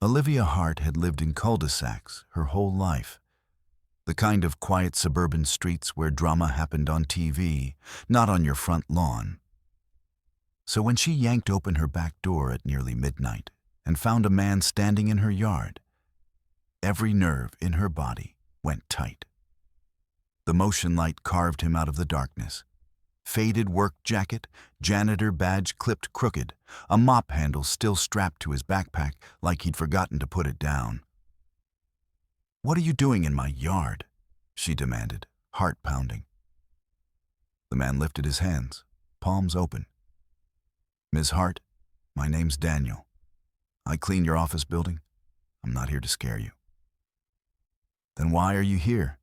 Olivia Hart had lived in cul-de-sacs her whole life, the kind of quiet suburban streets where drama happened on TV, not on your front lawn. So when she yanked open her back door at nearly midnight and found a man standing in her yard, every nerve in her body went tight. The motion light carved him out of the darkness. Faded work jacket, janitor badge clipped crooked, a mop handle still strapped to his backpack like he'd forgotten to put it down. "What are you doing in my yard?" she demanded, heart pounding. The man lifted his hands, palms open. "Ms. Hart, my name's Daniel. I clean your office building. I'm not here to scare you." "Then why are you here?"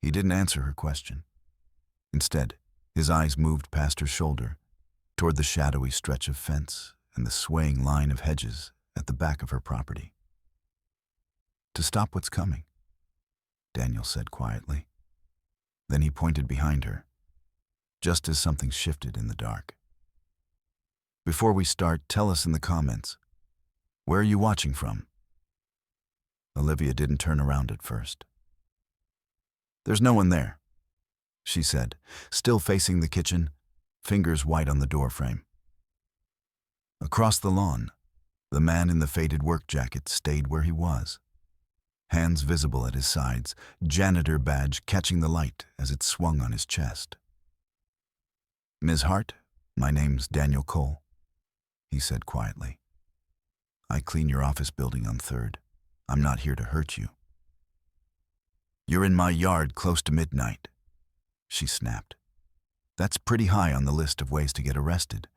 He didn't answer her question. Instead, his eyes moved past her shoulder, toward the shadowy stretch of fence and the swaying line of hedges at the back of her property. "To stop what's coming," Daniel said quietly. Then he pointed behind her, just as something shifted in the dark. "Before we start, tell us in the comments, where are you watching from?" Olivia didn't turn around at first. "There's no one there," she said, still facing the kitchen, fingers white on the doorframe. Across the lawn, the man in the faded work jacket stayed where he was, hands visible at his sides, janitor badge catching the light as it swung on his chest. "Ms. Hart, my name's Daniel Cole," he said quietly. "I clean your office building on 3rd. I'm not here to hurt you." "You're in my yard close to midnight," she snapped. "That's pretty high on the list of ways to get arrested.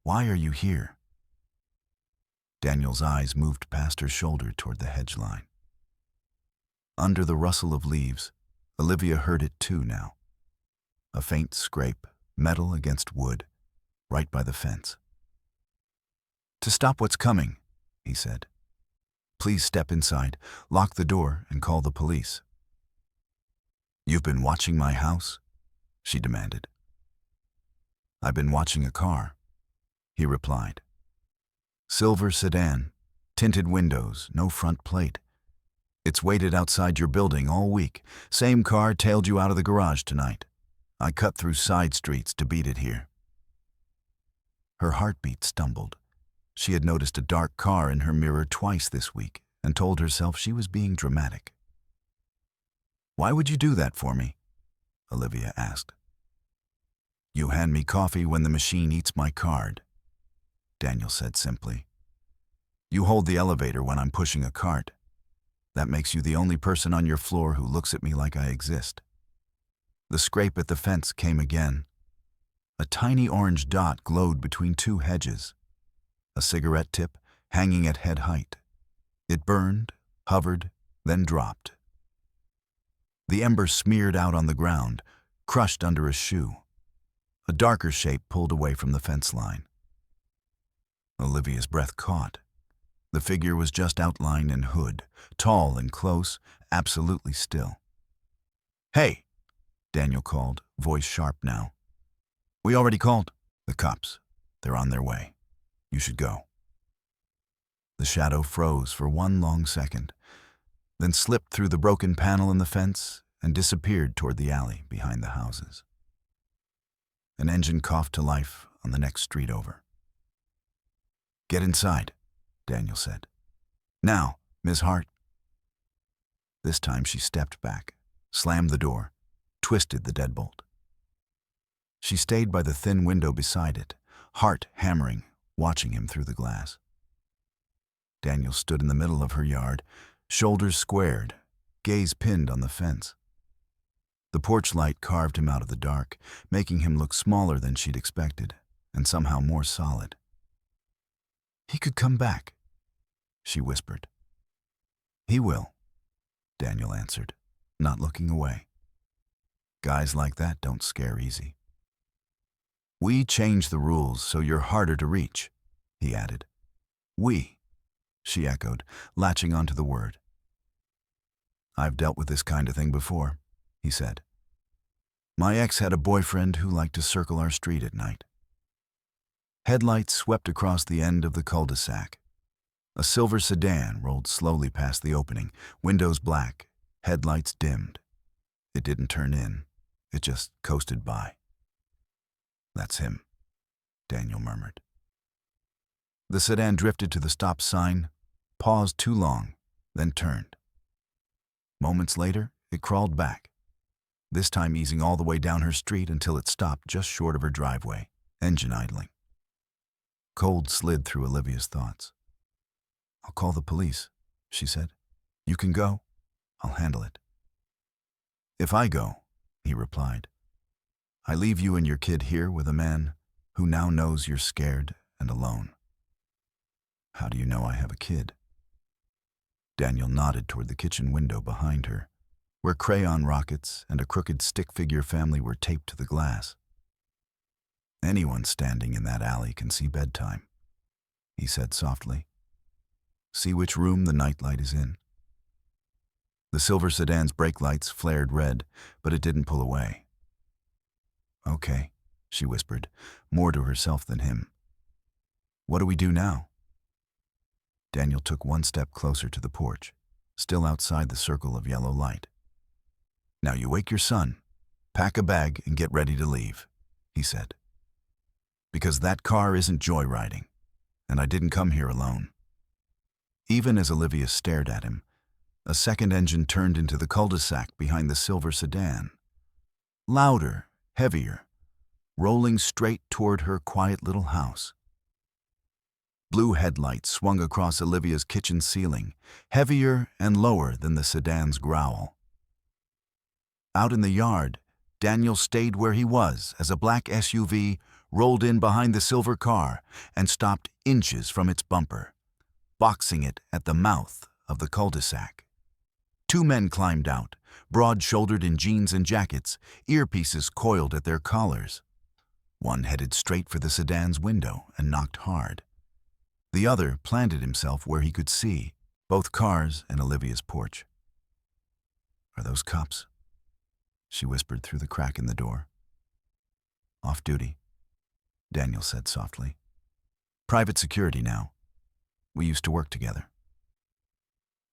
Why are you here?" Daniel's eyes moved past her shoulder toward the hedge line. Under the rustle of leaves, Olivia heard it too now. A faint scrape, metal against wood, right by the fence. "To stop what's coming," he said. "Please step inside, lock the door, and call the police." "You've been watching my house?" she demanded. "I've been watching a car," he replied. "Silver sedan, tinted windows, no front plate. It's waited outside your building all week. Same car tailed you out of the garage tonight. I cut through side streets to beat it here." Her heartbeat stumbled. She had noticed a dark car in her mirror twice this week and told herself she was being dramatic. "Why would you do that for me?" Olivia asked. "You hand me coffee when the machine eats my card," Daniel said simply. "You hold the elevator when I'm pushing a cart. That makes you the only person on your floor who looks at me like I exist." The scrape at the fence came again. A tiny orange dot glowed between 2 hedges, a cigarette tip hanging at head height. It burned, hovered, then dropped. The ember smeared out on the ground, crushed under a shoe. A darker shape pulled away from the fence line. Olivia's breath caught. The figure was just outlined in hood, tall and close, absolutely still. "Hey," Daniel called, voice sharp now. "We already called the cops. They're on their way. You should go." The shadow froze for one long second, then slipped through the broken panel in the fence and disappeared toward the alley behind the houses. An engine coughed to life on the next street over. "Get inside," Daniel said. "Now, Ms. Hart." This time she stepped back, slammed the door, twisted the deadbolt. She stayed by the thin window beside it, heart hammering, watching him through the glass. Daniel stood in the middle of her yard, shoulders squared, gaze pinned on the fence. The porch light carved him out of the dark, making him look smaller than she'd expected, and somehow more solid. "He could come back," she whispered. "He will," Daniel answered, not looking away. "Guys like that don't scare easy." "We change the rules so you're harder to reach," he added. "We," she echoed, latching onto the word. "I've dealt with this kind of thing before," he said. "My ex had a boyfriend who liked to circle our street at night." Headlights swept across the end of the cul-de-sac. A silver sedan rolled slowly past the opening, windows black, headlights dimmed. It didn't turn in. It just coasted by. "That's him," Daniel murmured. The sedan drifted to the stop sign, paused too long, then turned. Moments later, it crawled back, this time easing all the way down her street until it stopped just short of her driveway, engine idling. Cold slid through Olivia's thoughts. "I'll call the police," she said. "You can go. I'll handle it." "If I go," he replied, "I leave you and your kid here with a man who now knows you're scared and alone." "How do you know I have a kid?" Daniel nodded toward the kitchen window behind her, where crayon rockets and a crooked stick figure family were taped to the glass. "Anyone standing in that alley can see bedtime," he said softly. "See which room the nightlight is in." The silver sedan's brake lights flared red, but it didn't pull away. "Okay," she whispered, more to herself than him. "What do we do now?" Daniel took one step closer to the porch, still outside the circle of yellow light. "Now you wake your son, pack a bag, and get ready to leave," he said. "Because that car isn't joyriding, and I didn't come here alone." Even as Olivia stared at him, a second engine turned into the cul-de-sac behind the silver sedan. Louder, heavier, rolling straight toward her quiet little house. Blue headlights swung across Olivia's kitchen ceiling, heavier and lower than the sedan's growl. Out in the yard, Daniel stayed where he was as a black SUV rolled in behind the silver car and stopped inches from its bumper, boxing it at the mouth of the cul-de-sac. Two men climbed out, broad-shouldered in jeans and jackets, earpieces coiled at their collars. One headed straight for the sedan's window and knocked hard. The other planted himself where he could see both cars and Olivia's porch. "Are those cops?" she whispered through the crack in the door. "Off duty," Daniel said softly. "Private security now. We used to work together."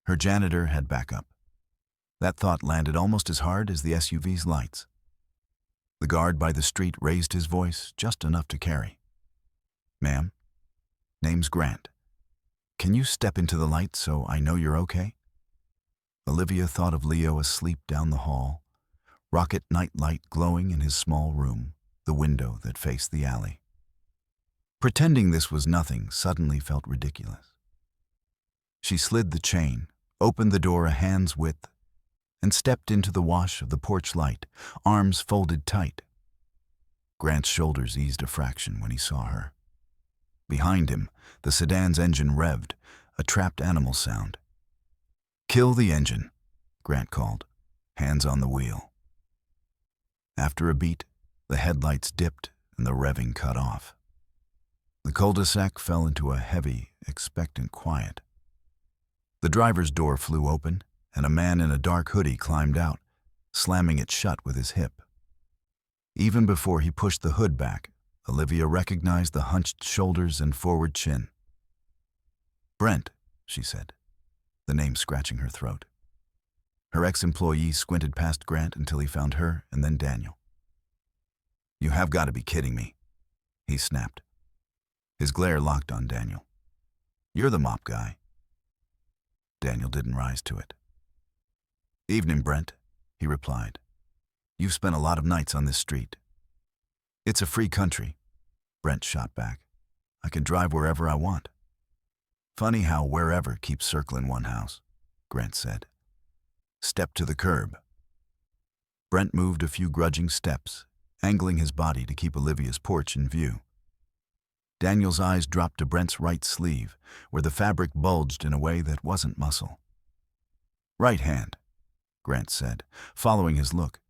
Her janitor had backup. That thought landed almost as hard as the SUV's lights. The guard by the street raised his voice just enough to carry. "Ma'am, name's Grant. Can you step into the light so I know you're okay?" Olivia thought of Leo asleep down the hall, rocket nightlight glowing in his small room, the window that faced the alley. Pretending this was nothing suddenly felt ridiculous. She slid the chain, opened the door a hand's width, and stepped into the wash of the porch light, arms folded tight. Grant's shoulders eased a fraction when he saw her. Behind him, the sedan's engine revved, a trapped animal sound. "Kill the engine," Grant called, hands on the wheel. After a beat, the headlights dipped and the revving cut off. The cul-de-sac fell into a heavy, expectant quiet. The driver's door flew open, and a man in a dark hoodie climbed out, slamming it shut with his hip. Even before he pushed the hood back, Olivia recognized the hunched shoulders and forward chin. "Brent," she said, the name scratching her throat. Her ex-employee squinted past Grant until he found her and then Daniel. "You have got to be kidding me," he snapped. His glare locked on Daniel. "You're the mop guy." Daniel didn't rise to it. "Evening, Brent," he replied. "You've spent a lot of nights on this street." "It's a free country," Brent shot back. "I can drive wherever I want." "Funny how wherever keeps circling one house," Grant said. "Step to the curb." Brent moved a few grudging steps, angling his body to keep Olivia's porch in view. Daniel's eyes dropped to Brent's right sleeve, where the fabric bulged in a way that wasn't muscle. "Right hand," Grant said, following his look.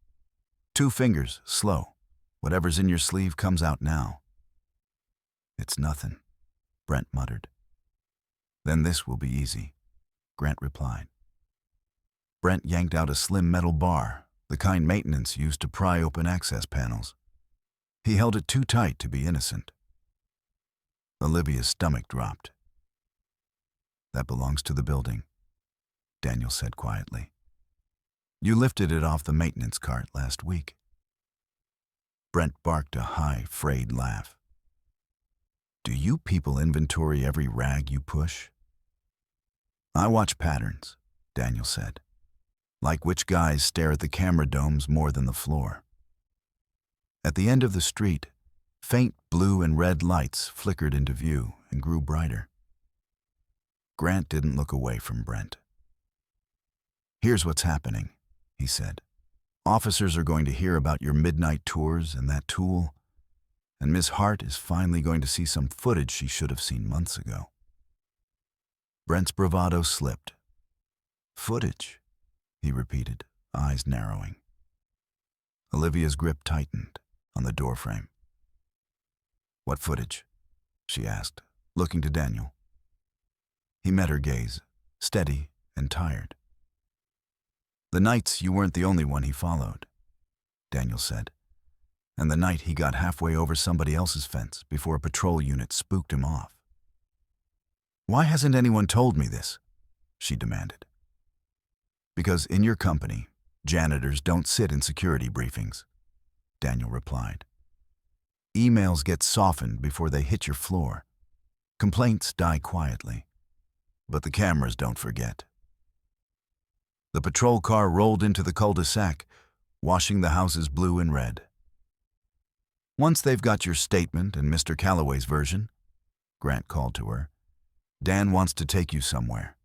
"Two fingers, slow. Whatever's in your sleeve comes out now." "It's nothing," Brent muttered. "Then this will be easy," Grant replied. Brent yanked out a slim metal bar, the kind maintenance used to pry open access panels. He held it too tight to be innocent. Olivia's stomach dropped. That belongs to the building, Daniel said quietly. You lifted it off the maintenance cart last week. Brent barked a high, frayed laugh. Do you people inventory every rag you push? I watch patterns, Daniel said. Like which guys stare at the camera domes more than the floor. At the end of the street, faint blue and red lights flickered into view and grew brighter. Grant didn't look away from Brent. Here's what's happening, he said. Officers are going to hear about your midnight tours and that tool, and Miss Hart is finally going to see some footage she should have seen months ago. Brent's bravado slipped. Footage, he repeated, eyes narrowing. Olivia's grip tightened on the doorframe. What footage? She asked, looking to Daniel. He met her gaze, steady and tired. The nights you weren't the only one he followed, Daniel said, and the night he got halfway over somebody else's fence before a patrol unit spooked him off. Why hasn't anyone told me this? She demanded. Because in your company, janitors don't sit in security briefings, Daniel replied. Emails get softened before they hit your floor. Complaints die quietly, but the cameras don't forget. The patrol car rolled into the cul-de-sac, washing the houses blue and red. Once they've got your statement and Mr. Calloway's version, Grant called to her, Dan wants to take you somewhere.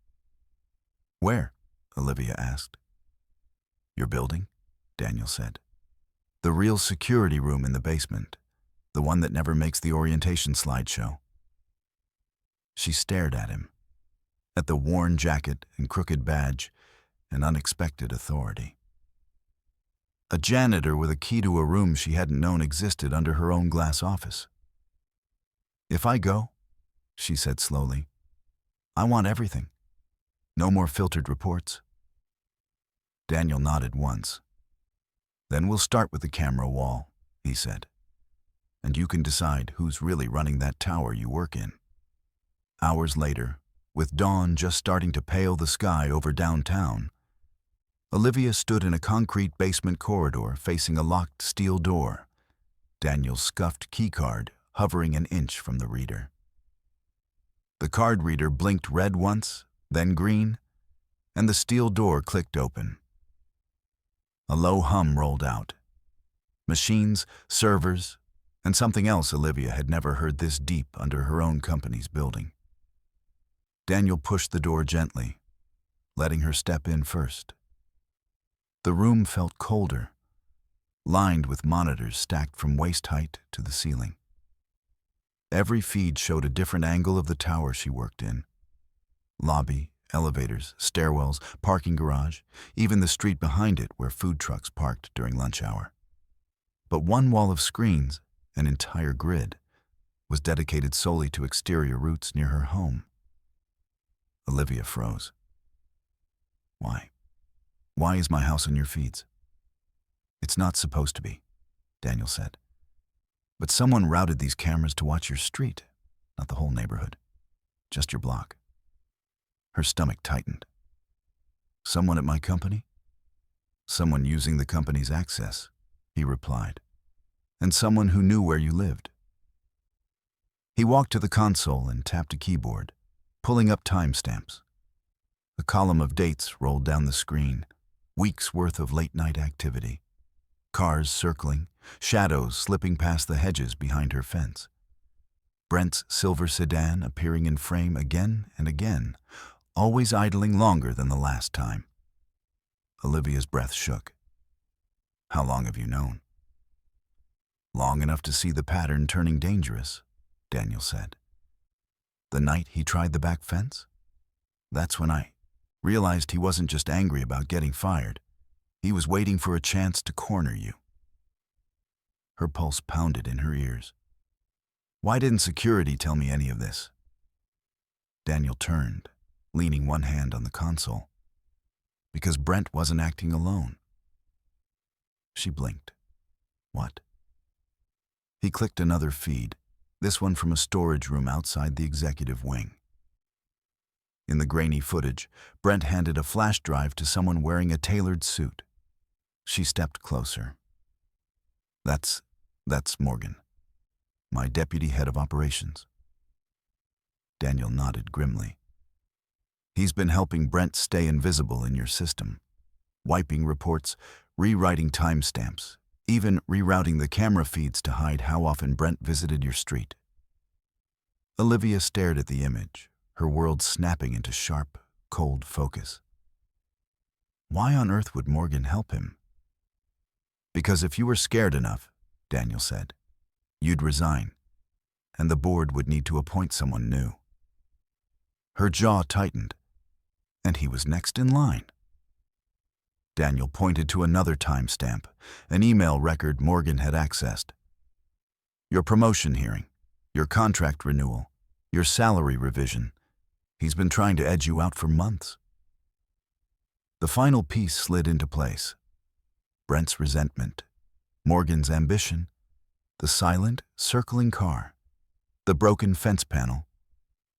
Where? Olivia asked. Your building, Daniel said. The real security room in the basement, the one that never makes the orientation slideshow. She stared at him, at the worn jacket and crooked badge and unexpected authority. A janitor with a key to a room she hadn't known existed under her own glass office. If I go, she said slowly, I want everything. No more filtered reports. Daniel nodded once. Then we'll start with the camera wall, he said. And you can decide who's really running that tower you work in. Hours later, with dawn just starting to pale the sky over downtown, Olivia stood in a concrete basement corridor facing a locked steel door, Daniel's scuffed keycard hovering an inch from the reader. The card reader blinked red once, then green, and the steel door clicked open. A low hum rolled out. Machines, servers, and something else Olivia had never heard this deep under her own company's building. Daniel pushed the door gently, letting her step in first. The room felt colder, lined with monitors stacked from waist height to the ceiling. Every feed showed a different angle of the tower she worked in. Lobby, elevators, stairwells, parking garage, even the street behind it where food trucks parked during lunch hour. But one wall of screens, an entire grid, was dedicated solely to exterior routes near her home. Olivia froze. Why? Why is my house on your feeds? It's not supposed to be, Daniel said. But someone routed these cameras to watch your street, not the whole neighborhood, just your block. Her stomach tightened. Someone at my company? Someone using the company's access, he replied, and someone who knew where you lived. He walked to the console and tapped a keyboard, pulling up timestamps. A column of dates rolled down the screen, weeks' worth of late-night activity. Cars circling, shadows slipping past the hedges behind her fence. Brent's silver sedan appearing in frame again and again, always idling longer than the last time. Olivia's breath shook. How long have you known? Long enough to see the pattern turning dangerous, Daniel said. The night he tried the back fence? That's when I realized he wasn't just angry about getting fired. He was waiting for a chance to corner you. Her pulse pounded in her ears. Why didn't security tell me any of this? Daniel turned, leaning one hand on the console. Because Brent wasn't acting alone. She blinked. What? He clicked another feed, this one from a storage room outside the executive wing. In the grainy footage, Brent handed a flash drive to someone wearing a tailored suit. She stepped closer. That's Morgan, my deputy head of operations. Daniel nodded grimly. He's been helping Brent stay invisible in your system, wiping reports, rewriting timestamps, even rerouting the camera feeds to hide how often Brent visited your street. Olivia stared at the image, her world snapping into sharp, cold focus. Why on earth would Morgan help him? Because if you were scared enough, Daniel said, you'd resign, and the board would need to appoint someone new. Her jaw tightened, and he was next in line. Daniel pointed to another timestamp, an email record Morgan had accessed. Your promotion hearing, your contract renewal, your salary revision. He's been trying to edge you out for months. The final piece slid into place. Brent's resentment, Morgan's ambition, the silent, circling car, the broken fence panel.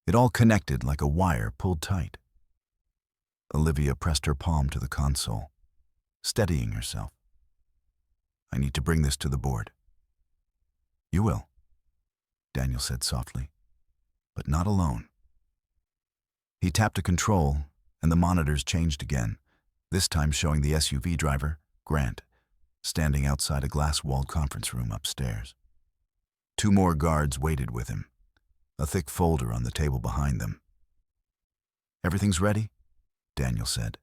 It all connected like a wire pulled tight. Olivia pressed her palm to the console, steadying herself. I need to bring this to the board. You will, Daniel said softly, but not alone. He tapped a control, and the monitors changed again, this time showing the SUV driver, Grant, standing outside a glass-walled conference room upstairs. 2 more guards waited with him, a thick folder on the table behind them. Everything's ready? Daniel said.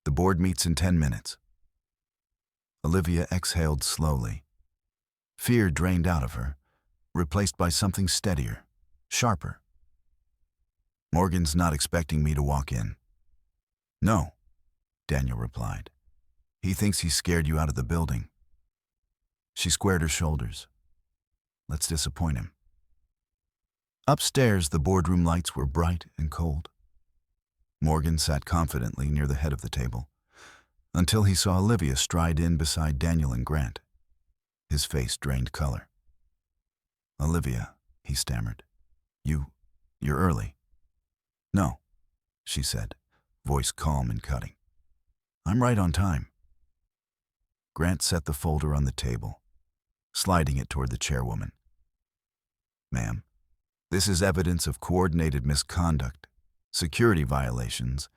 The board meets in 10 minutes. Olivia exhaled slowly. Fear drained out of her, replaced by something steadier, sharper. Morgan's not expecting me to walk in. No, Daniel replied. He thinks he scared you out of the building. She squared her shoulders. Let's disappoint him. Upstairs, the boardroom lights were bright and cold. Morgan sat confidently near the head of the table, until he saw Olivia stride in beside Daniel and Grant. His face drained color. Olivia, he stammered. You're early. No, she said, voice calm and cutting. I'm right on time. Grant set the folder on the table, sliding it toward the chairwoman. Ma'am, this is evidence of coordinated misconduct, security violations,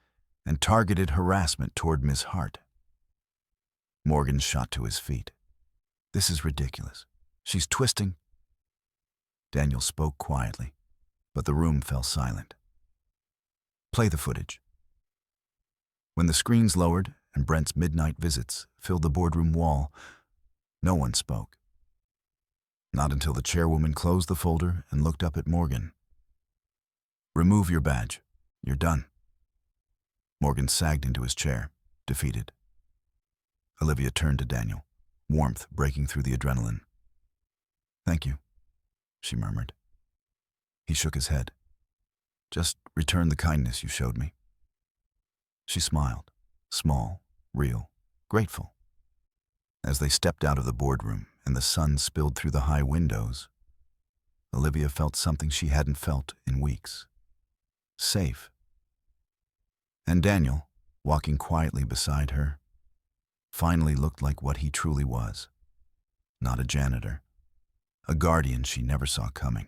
and targeted harassment toward Miss Hart. Morgan shot to his feet. This is ridiculous. She's twisting. Daniel spoke quietly, but the room fell silent. Play the footage. When the screens lowered and Brent's midnight visits filled the boardroom wall, no one spoke. Not until the chairwoman closed the folder and looked up at Morgan. Remove your badge. You're done. Morgan sagged into his chair, defeated. Olivia turned to Daniel, warmth breaking through the adrenaline. Thank you, she murmured. He shook his head. Just return the kindness you showed me. She smiled, small, real, grateful. As they stepped out of the boardroom and the sun spilled through the high windows, Olivia felt something she hadn't felt in weeks. Safe. And Daniel, walking quietly beside her, finally looked like what he truly was. Not a janitor, a guardian she never saw coming.